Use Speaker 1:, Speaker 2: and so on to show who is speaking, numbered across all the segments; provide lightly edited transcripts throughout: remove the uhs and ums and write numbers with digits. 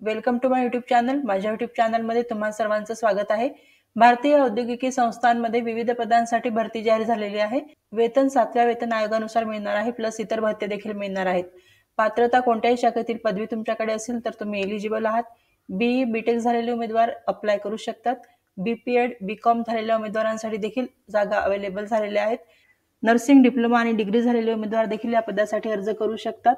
Speaker 1: Welcome to my YouTube channel. माझ्या YouTube चॅनलमध्ये तुम्हा सर्वांचं स्वागत आहे. भारतीय औद्योगिकी संस्थांमध्ये विविध पदांसाठी भरती जाहीर झालेली आहे. वेतन 7व्या वेतन आयोगानुसार मिळणार आहे, प्लस इतर भत्ते देखील मिळणार आहेत. पात्रता कोणत्याही शाखेतील पदवी तुमच्याकडे असेल तर तुम्ही एलिजिबल आहात. बीई बीटेक झालेले उमेदवार अप्लाय करू शकतात. बीपीएड बीकॉम झालेल्या उमेदवारांसाठी देखील जागा अवेलेबल झालेल्या आहेत. नर्सिंग डिप्लोमा आणि डिग्री झालेले उमेदवार देखील या पदासाठी अर्ज करू शकतात.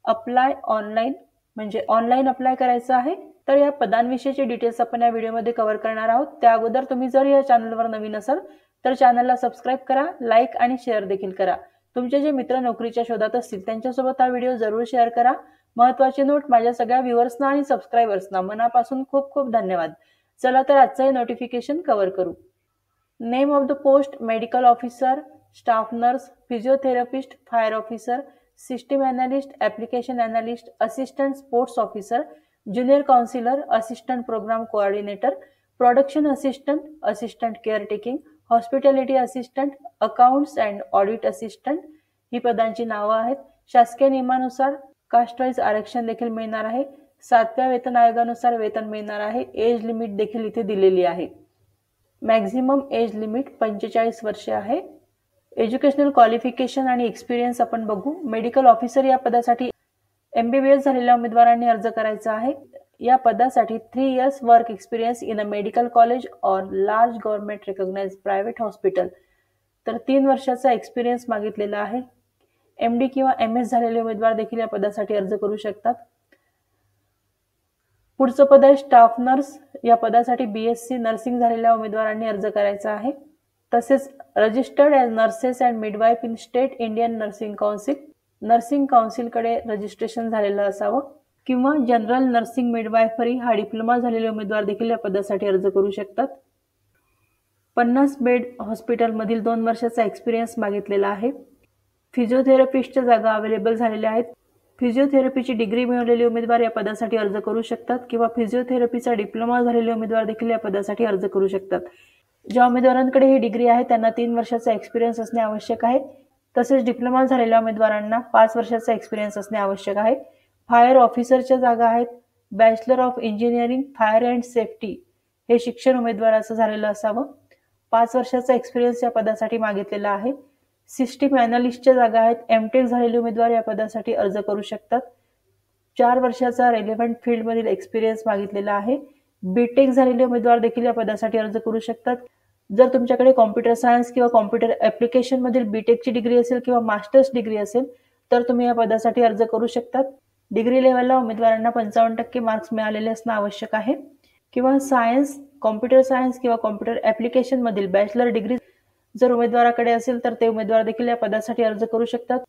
Speaker 1: अप्लाय ऑनलाईन म्हणजे ऑनलाईन अप्लाय करायचं आहे. तर या पदांविषयीचे डिटेल्स आपण या व्हिडिओमध्ये कव्हर करणार आहोत. त्या अगोदर तुम्ही जर या चॅनलवर नवीन असाल तर चॅनलला सबस्क्राईब करा, लाईक आणि शेअर देखील करा. तुमचे जे मित्र नोकरीच्या शोधात असतील त्यांच्यासोबत हा व्हिडिओ जरूर शेअर करा. महत्त्वाची नोट, माझ्या सगळ्या व्ह्यूअर्सना आणि सबस्क्रायबर्सना मनापासून खूप खूप धन्यवाद. चला तर आजचं हे नोटिफिकेशन कव्हर करू. Name of the post: medical officer, staff nurse, physiotherapist, fire officer, system analyst, application analyst, assistant sports officer, junior counsellor, assistant programme coordinator, production assistant, assistant caretaking, hospitality assistant, accounts and audit assistant ही पदांची नावं आहेत. शासकीय नियमानुसार caste wise आरक्षण देखील मिळणार आहे. 7व्या वेतन आयोगानुसार वेतन मिळणार आहे. एज लिमिट देखील इथे दिलेली आहे. मॅक्झिमम एज लिमिट 45 वर्षे आहे. एज्युकेशनल क्वालिफिकेशन आणि एक्सपिरियन्स आपण बघू. मेडिकल ऑफिसर या पदासाठी MBBS झालेल्या उमेदवारांनी अर्ज करायचा आहे. या पदासाठी 3 years work experience in a medical college or large government recognised private hospital. तर 3 वर्षाचा एक्सपिरियन्स मागितलेला आहे. MD किंवा MS झालेले उमेदवार देखील या पदासाठी अर्ज करू शकतात. पुढचं पद आहे स्टाफ नर्स. या पदासाठी BSc नर्सिंग झालेल्या उमेदवारांनी अर्ज करायचा आहे. तसेच registered as nurses and midwife in state Indian nursing council, nursing काउन्सिलकडे रजिस्ट्रेशन झालेलं असावं. किंवा जनरल नर्सिंग मिडवायफरी हा डिप्लोमा झालेले उमेदवार देखील या पदासाठी अर्ज करू शकतात. 50 बेड हॉस्पिटलमधील 2 वर्षाचा एक्सपिरियन्स मागितलेला आहे. फिजिओथेरपिस्टच्या जागा अवेलेबल झालेल्या आहेत. फिजिओथेरपीची डिग्री मिळवलेले उमेदवार या पदासाठी अर्ज करू शकतात किंवा फिजिओथेरपीचा डिप्लोमा झालेले उमेदवार देखील या पदासाठी अर्ज करू शकतात. ज्या उमेदवारांकडे ही डिग्री आहे त्यांना 3 वर्षाचा एक्सपिरियन्स असणे आवश्यक आहे. तसेच डिप्लोमा झालेल्या उमेदवारांना 5 वर्षाचा एक्सपिरियन्स असणे आवश्यक आहे. फायर ऑफिसरच्या जागा आहेत. Bachelor of engineering fire and safety हे शिक्षण उमेदवाराचं झालेलं असावं. 5 वर्षाचा एक्सपिरियन्स या पदासाठी मागितलेला आहे. सिस्टम अॅनालिस्टच्या जागा आहेत. MTech झालेले उमेदवार या पदासाठी अर्ज करू शकतात. 4 वर्षाचा रेलेव्हंट फील्डमधील एक्सपिरियन्स मागितलेला आहे. बीटेक झालेले उमेदवार देखील या पदासाठी अर्ज करू शकतात. जर तुमच्याकडे कॉम्प्युटर सायन्स किंवा कॉम्प्युटर ऍप्लिकेशन मधील बीटेकची डिग्री असेल किंवा मास्टर्स डिग्री असेल तर तुम्ही या पदासाठी अर्ज करू शकतात. डिग्री लेवलला उमेदवारांना 55% मार्क्स मिळालेले असणं आवश्यक आहे. किंवा सायन्स, कॉम्प्युटर सायन्स किंवा कॉम्प्युटर ऍप्लिकेशन मधील बॅचलर डिग्री जर उमेदवाराकडे असेल तर ते उमेदवार देखील या पदासाठी अर्ज करू शकतात.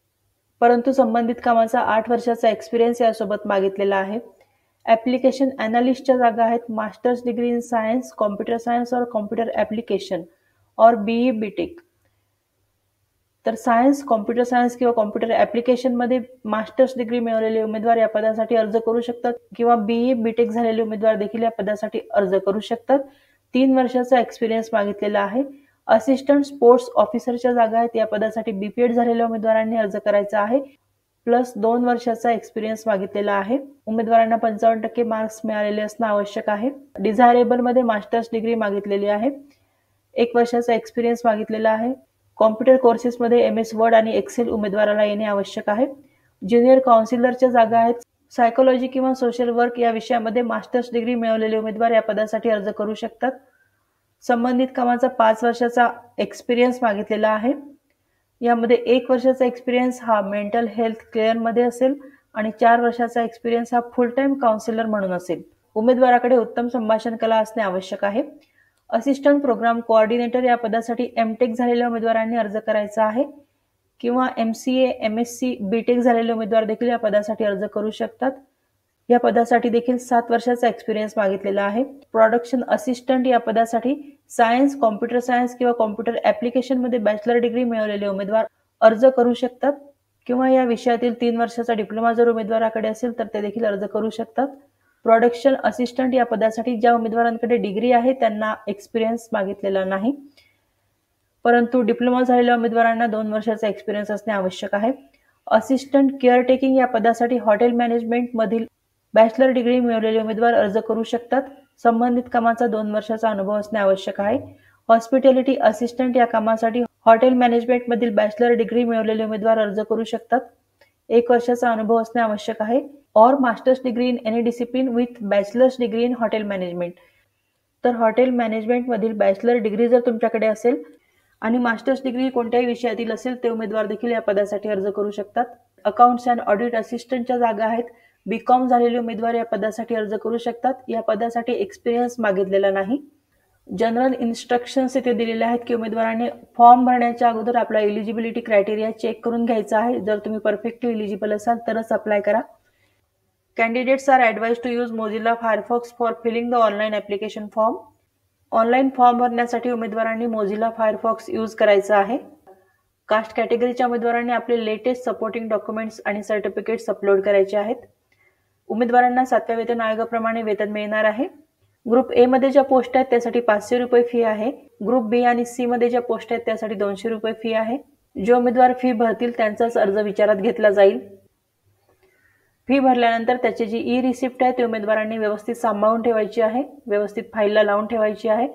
Speaker 1: परंतु संबंधित कामाचा 8 वर्षाचा एक्सपिरियन्स यासोबत मागितलेला आहे. ऍप्लिकेशन अॅनालिस्टच्या जागा आहेत. Masters degree in science, computer science और कॉम्प्युटर ऍप्लिकेशन और BE बीटेक. तर सायन्स, कॉम्प्युटर सायन्स किंवा कॉम्प्युटर ऍप्लिकेशन मध्ये मास्टर्स डिग्री मिळवलेले उमेदवार या पदासाठी अर्ज करू शकतात किंवा BE बीटेक झालेले उमेदवार देखील या पदासाठी अर्ज करू शकतात. 3 वर्षाचा एक्सपिरियन्स मागितलेला आहे. असिस्टंट स्पोर्ट्स ऑफिसरच्या जागा आहेत. या पदासाठी BPED झालेल्या उमेदवारांनी अर्ज करायचा आहे. प्लस 2 वर्षाचा एक्सपिरियन्स मागितलेला आहे. उमेदवारांना 55% मार्क्स मिळालेले असणं आवश्यक आहे. डिझायरेबल मध्ये मास्टर्स डिग्री मागितलेली आहे. 1 वर्षाचा एक्सपिरियन्स मागितलेला आहे. कॉम्प्युटर कोर्सेसमध्ये MS वर्ड आणि एक्सेल उमेदवाराला येणे आवश्यक आहे. ज्युनियर काउन्सिलरच्या जागा आहेत. सायकोलॉजी किंवा सोशल वर्क या विषयामध्ये मास्टर्स डिग्री मिळवलेले उमेदवार या पदासाठी अर्ज करू शकतात. संबंधित कामाचा 5 वर्षाचा एक्सपिरियन्स मागितलेला आहे. यामध्ये 1 वर्षाचा एक्सपिरियन्स हा मेंटल हेल्थ केअरमध्ये असेल आणि 4 वर्षाचा एक्सपिरियन्स हा फुल टाइम काउन्सिलर म्हणून असेल. उमेदवाराकडे उत्तम संभाषण कला असणे आवश्यक आहे. असिस्टंट प्रोग्राम कोऑर्डिनेटर या पदासाठी MTech झालेल्या उमेदवारांनी अर्ज करायचा आहे किंवा MCA, MSc, BTech झालेले उमेदवार देखील या पदासाठी अर्ज करू शकतात. या पदासाठी देखील 7 वर्षाचा एक्सपिरियन्स मागितलेला आहे. प्रोडक्शन असिस्टंट या पदासाठी सायन्स, कॉम्प्युटर सायन्स किंवा कॉम्प्युटर ऍप्लिकेशन मध्ये बॅचलर डिग्री मिळवलेले उमेदवार अर्ज करू शकतात किंवा या विषयातील 3 वर्षाचा डिप्लोमा जर उमेदवाराकडे असेल तर ते देखील अर्ज करू शकतात. प्रोडक्शन असिस्टंट या पदासाठी ज्या उमेदवारांकडे डिग्री आहे त्यांना एक्सपिरियन्स मागितलेला नाही, परंतु डिप्लोमा झालेल्या उमेदवारांना 2 वर्षाचा एक्सपिरियन्स असणे आवश्यक आहे. असिस्टंट केअरटेकिंग या पदासाठी हॉटेल मॅनेजमेंट मधील बॅचलर डिग्री मिळवलेले उमेदवार अर्ज करू शकतात. संबंधित कामाचा 2 वर्षाचा अनुभव असणे आवश्यक आहे. हॉस्पिटॅलिटी असिस्टंट या कामासाठी हॉटेल मॅनेजमेंटमधील बॅचलर डिग्री मिळवलेले उमेदवार अर्ज करू शकतात. 1 वर्षाचा अनुभव असणे आवश्यक आहे. और masters degree in any discipline with bachelors degree in hotel management. तर हॉटेल मॅनेजमेंटमधील बॅचलर डिग्री जर तुमच्याकडे असेल आणि मास्टर्स डिग्री कोणत्याही विषयातील असेल ते उमेदवार देखील या पदासाठी अर्ज करू शकतात. अकाउंट्स अँड ऑडिट असिस्टंटच्या जागा आहेत. बीकॉम झालेले उमेदवार या पदासाठी अर्ज करू शकतात. या पदासाठी एक्सपिरियन्स मागितलेला नाही. जनरल इन्स्ट्रक्शन्स इथे दिलेले आहेत की उमेदवारांनी फॉर्म भरण्याच्या अगोदर आपला एलिजिबिलिटी क्रायटेरिया चेक करून घ्यायचा आहे. जर तुम्ही परफेक्टली एलिजिबल असाल तरच अप्लाय करा. Candidates are advised to use Mozilla Firefox for filling the online application form. Online form भरण्यासाठी उमेदवारांनी मोझिला फायरफॉक्स यूज करायचा आहे. कास्ट कॅटेगरीच्या उमेदवारांनी आपले लेटेस्ट सपोर्टिंग डॉक्युमेंट्स आणि सर्टिफिकेट्स अपलोड करायचे आहेत. उमेदवारांना 7व्या वेतन आयोगाप्रमाणे वेतन मिळणार आहे. ग्रुप ए मध्ये ज्या पोस्ट आहेत त्यासाठी 500 रुपये फी आहे. ग्रुप बी आणि सी मध्ये ज्या पोस्ट आहेत त्यासाठी 200 रुपये फी आहे. जे उमेदवार फी भरतील त्यांचाच अर्ज विचारात घेतला जाईल. फी भरल्यानंतर त्याची जी ई रिसिप्ट आहे ती उमेदवारांनी व्यवस्थित सांभाळून ठेवायची आहे. व्यवस्थित फाईलला लावून ठेवायची आहे.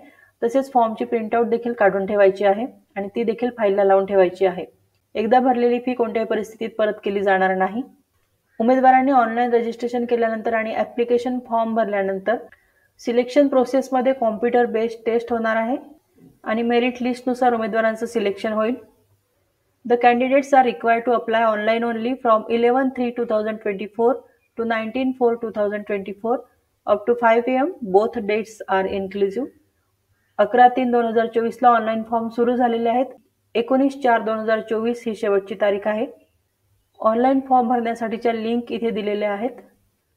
Speaker 1: तसेच फॉर्मची प्रिंटआउट देखील काढून ठेवायची आहे आणि ती देखील फाईलला लावून ठेवायची आहे. एकदा भरलेली फी कोणत्याही परिस्थितीत परत केली जाणार नाही. उमेदवारांनी ऑनलाईन रजिस्ट्रेशन केल्यानंतर आणि ॲप्लिकेशन फॉर्म भरल्यानंतर सिलेक्शन प्रोसेसमध्ये कॉम्प्युटर बेस्ड टेस्ट होणार आहे आणि मेरिट लिस्टनुसार उमेदवारांचं सिलेक्शन होईल. The candidates are required to apply online only from 11/3/2024 to 19/4/2024 up to 5 AM. Both dates are inclusive. 11/3/2024 ला ऑनलाईन फॉर्म सुरू झालेले आहेत. 19/4/2024 ही शेवटची तारीख आहे. ऑनलाईन फॉर्म भरण्यासाठीच्या लिंक इथे दिलेल्या आहेत.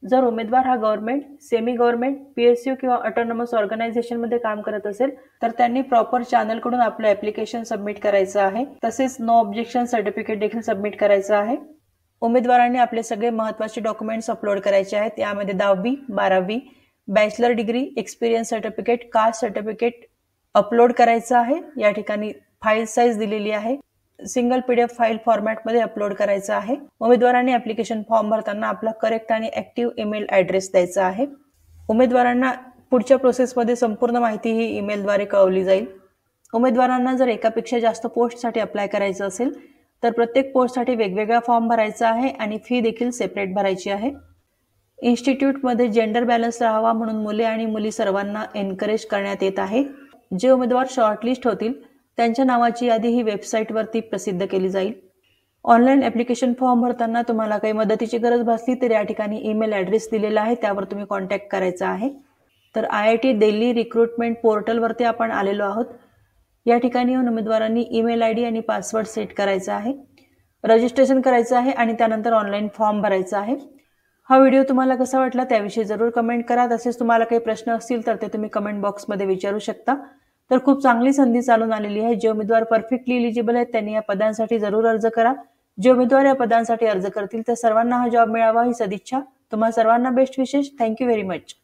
Speaker 1: जर उमेदवार हा गव्हर्नमेंट, सेमी गव्हर्नमेंट, PSU किंवा ऑटोनॉमस ऑर्गनायझेशनमध्ये काम करत असेल तर त्यांनी प्रॉपर चॅनलकडून आपलं ॲप्लिकेशन सबमिट करायचं आहे. तसेच नो ऑब्जेक्शन सर्टिफिकेट देखील सबमिट करायचं आहे. उमेदवारांनी आपले सगळे महत्त्वाचे डॉक्युमेंट्स अपलोड करायचे आहेत. यामध्ये 10वी, 12वी, bachelor degree, experience certificate, caste certificate upload करायचं आहे. या ठिकाणी फाईल साईज दिलेली आहे. सिंगल PDF फाईल फॉर्मॅटमध्ये अपलोड करायचं आहे. उमेदवारांनी ॲप्लिकेशन फॉर्म भरताना आपला करेक्ट आणि ॲक्टिव्ह ईमेल ॲड्रेस द्यायचा आहे. उमेदवारांना पुढच्या प्रोसेसमध्ये संपूर्ण माहिती ही ईमेलद्वारे कळवली जाईल. उमेदवारांना जर एकापेक्षा जास्त पोस्टसाठी अप्लाय करायचं असेल तर प्रत्येक पोस्टसाठी वेगवेगळा फॉर्म भरायचा आहे आणि फी देखील सेपरेट भरायची आहे. इन्स्टिट्यूटमध्ये जेंडर बॅलन्स राहावा म्हणून मुले आणि मुली सर्वांना एनकरेज करण्यात येत आहे. जे उमेदवार शॉर्टलिस्ट होतील त्यांच्या नावाची यादी ही वेबसाईटवरती प्रसिद्ध केली जाईल. ऑनलाईन ॲप्लिकेशन फॉर्म भरताना तुम्हाला काही मदतीची गरज भासली तर या ठिकाणी ईमेल ॲड्रेस दिलेला आहे, त्यावर तुम्ही कॉन्टॅक्ट करायचा आहे. तर IIT दिल्ली रिक्रुटमेंट पोर्टलवरती आपण आलेलो आहोत. या ठिकाणी येऊन उमेदवारांनी ईमेल ID आणि पासवर्ड सेट करायचा आहे, रजिस्ट्रेशन करायचं आहे आणि त्यानंतर ऑनलाईन फॉर्म भरायचा आहे. हा व्हिडिओ तुम्हाला कसा वाटला त्याविषयी जरूर कमेंट करा. तसेच तुम्हाला काही प्रश्न असतील तर ते तुम्ही कमेंट बॉक्समध्ये विचारू शकता. तर खूप चांगली संधी चालून आलेली आहे. जे उमेदवार परफेक्टली एलिजिबल आहेत त्यांनी या पदांसाठी जरूर अर्ज करा. जे उमेदवार या पदांसाठी अर्ज करतील त्या सर्वांना हा जॉब मिळावा ही सदिच्छा. तुम्हा सर्वांना बेस्ट विशेष. Thank you very much.